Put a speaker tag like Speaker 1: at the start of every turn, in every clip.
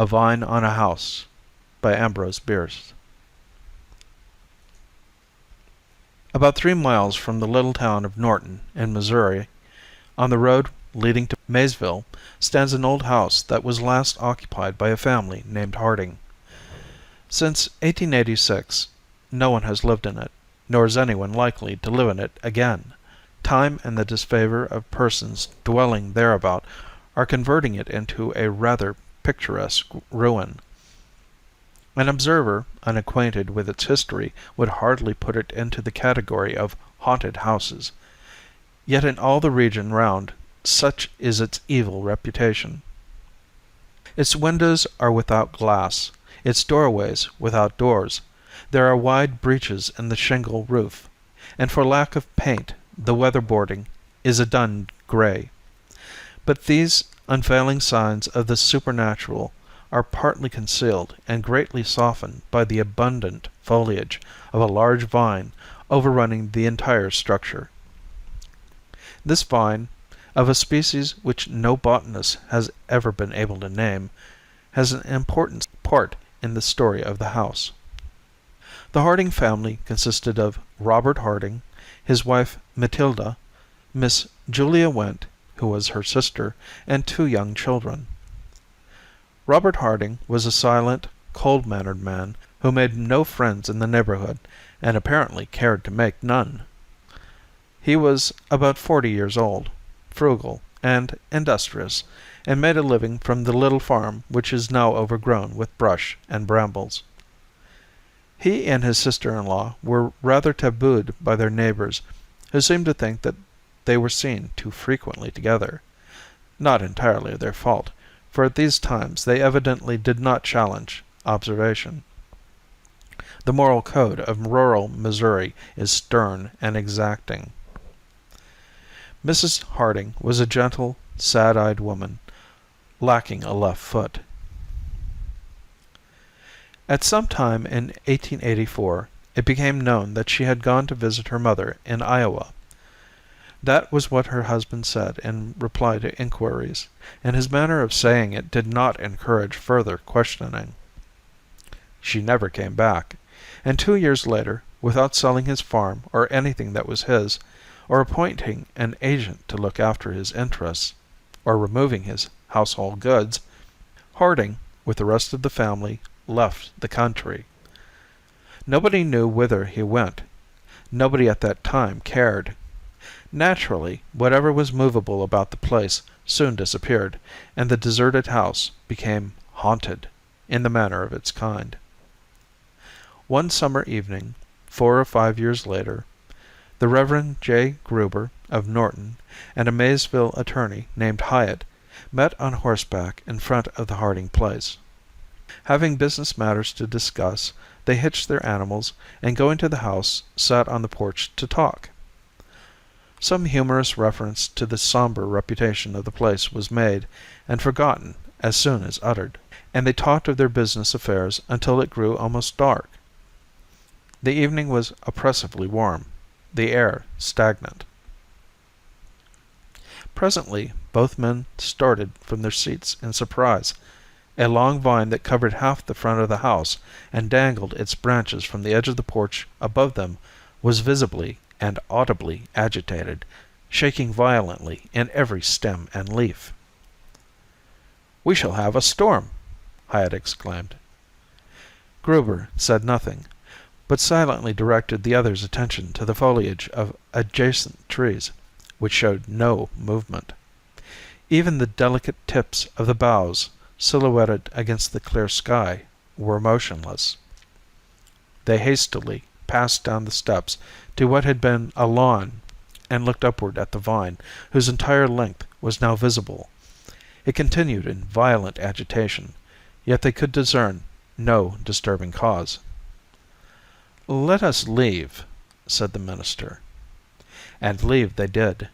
Speaker 1: A Vine on a House by Ambrose Bierce. About 3 miles from the little town of Norton, in Missouri, on the road leading to Maysville, stands an old house that was last occupied by a family named Harding. Since 1886, no one has lived in it, nor is anyone likely to live in it again. Time and the disfavor of persons dwelling thereabout are converting it into a rather picturesque ruin. An observer unacquainted with its history would hardly put it into the category of haunted houses, yet in all the region round such is its evil reputation. Its windows are without glass, its doorways without doors. There are wide breaches in the shingle roof, and for lack of paint the weatherboarding is a dun gray. But these unfailing signs of the supernatural are partly concealed and greatly softened by the abundant foliage of a large vine overrunning the entire structure. This vine, of a species which no botanist has ever been able to name, has an important part in the story of the house. The Harding family consisted of Robert Harding, his wife Matilda, Miss Julia Went, who was her sister, and 2 young children. Robert Harding was a silent, cold-mannered man who made no friends in the neighborhood and apparently cared to make none. He was about 40 years old, frugal and industrious, and made a living from the little farm which is now overgrown with brush and brambles. He and his sister-in-law were rather tabooed by their neighbors, who seemed to think that they were seen too frequently together. Not entirely their fault, for at these times they evidently did not challenge observation. The moral code of rural Missouri is stern and exacting. Mrs. Harding was a gentle, sad-eyed woman, lacking a left foot. At some time in 1884 it became known that she had gone to visit her mother in Iowa. That was what her husband said in reply to inquiries, and his manner of saying it did not encourage further questioning. She never came back, and 2 years later, without selling his farm or anything that was his, or appointing an agent to look after his interests, or removing his household goods, Harding, with the rest of the family, left the country. Nobody knew whither he went. Nobody at that time cared. Naturally, whatever was movable about the place soon disappeared, and the deserted house became haunted, in the manner of its kind. One summer evening, 4 or 5 years later, the Reverend J. Gruber of Norton and a Maysville attorney named Hyatt met on horseback in front of the Harding place. Having business matters to discuss, they hitched their animals and going to the house sat on the porch to talk. Some humorous reference to the somber reputation of the place was made and forgotten as soon as uttered, and they talked of their business affairs until it grew almost dark. The evening was oppressively warm, the air stagnant. Presently both men started from their seats in surprise. A long vine that covered half the front of the house and dangled its branches from the edge of the porch above them was visibly and audibly agitated, shaking violently in every stem and leaf. "We shall have a storm!" Hyatt exclaimed. Gruber said nothing, but silently directed the other's attention to the foliage of adjacent trees, which showed no movement. Even the delicate tips of the boughs, silhouetted against the clear sky, were motionless. They hastily passed down the steps to what had been a lawn and looked upward at the vine, whose entire length was now visible. It continued in violent agitation, yet they could discern no disturbing cause. "Let us leave," said the minister. And leave they did.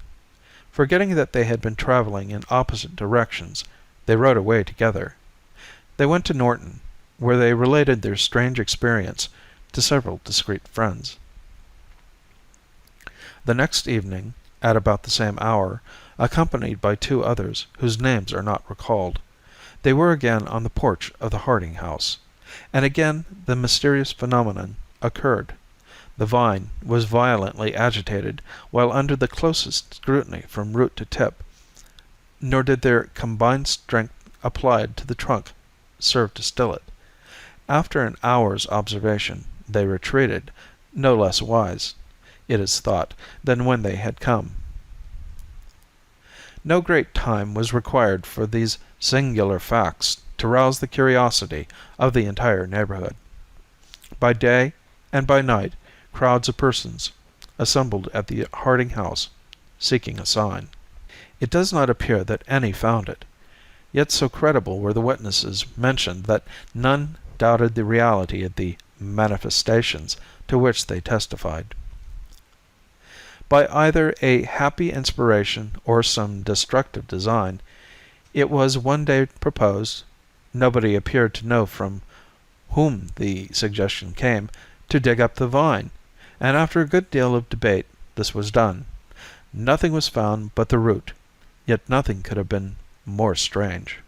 Speaker 1: Forgetting that they had been traveling in opposite directions, they rode away together. They went to Norton, where they related their strange experience to several discreet friends. The next evening, at about the same hour, accompanied by 2 others whose names are not recalled, They were again on the porch of the Harding house, and again the mysterious phenomenon occurred. The vine was violently agitated while under the closest scrutiny from root to tip, nor did their combined strength applied to the trunk serve to still it. After an hour's observation, they retreated, no less wise, it is thought, than when they had come. No great time was required for these singular facts to rouse the curiosity of the entire neighborhood. By day and by night crowds of persons assembled at the Harding house, seeking a sign. It does not appear that any found it, yet so credible were the witnesses mentioned that none doubted the reality of the manifestations to which they testified. By either a happy inspiration or some destructive design, it was one day proposed, nobody appeared to know from whom the suggestion came, to dig up the vine, and after a good deal of debate this was done. Nothing was found but the root, yet nothing could have been more strange.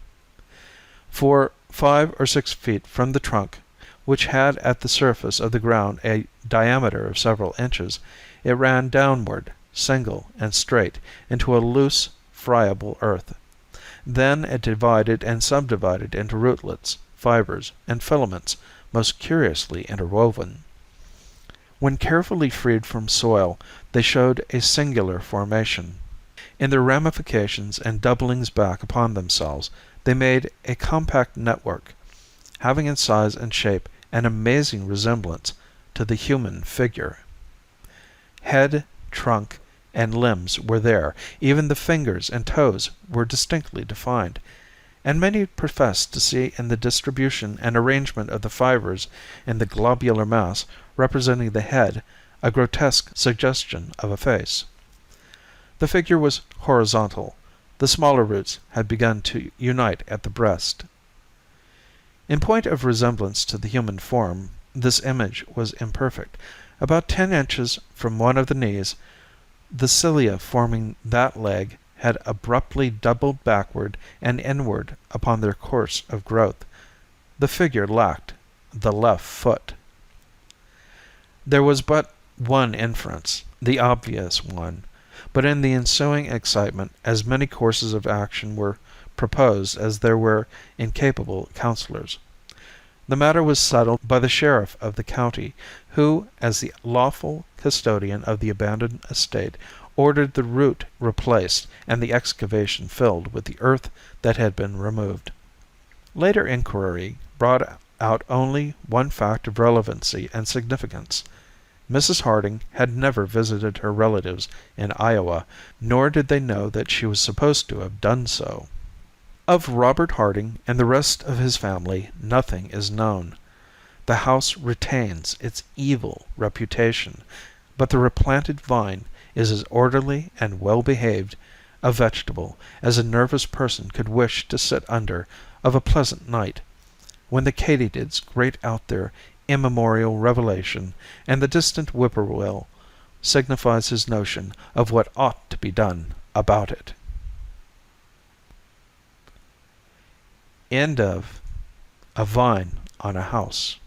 Speaker 1: For 5 or 6 feet from the trunk, which had at the surface of the ground a diameter of several inches, it ran downward, single and straight, into a loose, friable earth. Then it divided and subdivided into rootlets, fibers, and filaments most curiously interwoven. When carefully freed from soil, they showed a singular formation. In their ramifications and doublings back upon themselves, they made a compact network, having in size and shape an amazing resemblance to the human figure. Head, trunk, and limbs were there, even the fingers and toes were distinctly defined, and many professed to see in the distribution and arrangement of the fibers in the globular mass representing the head a grotesque suggestion of a face. The figure was horizontal. The smaller roots had begun to unite at the breast. In point of resemblance to the human form, this image was imperfect. About 10 inches from one of the knees, the cilia forming that leg had abruptly doubled backward and inward upon their course of growth. The figure lacked the left foot. There was but one inference, the obvious one, but in the ensuing excitement as many courses of action were proposed as there were incapable counselors. The matter was settled by the sheriff of the county, who, as the lawful custodian of the abandoned estate, ordered the root replaced and the excavation filled with the earth that had been removed. Later inquiry brought out only one fact of relevancy and significance. Mrs. Harding had never visited her relatives in Iowa, nor did they know that she was supposed to have done so. Of Robert Harding and the rest of his family nothing is known. The house retains its evil reputation, but the replanted vine is as orderly and well behaved a vegetable as a nervous person could wish to sit under of a pleasant night, when the katydids grate out their immemorial revelation, and the distant whippoorwill signifies his notion of what ought to be done about it. End of A Vine on a House.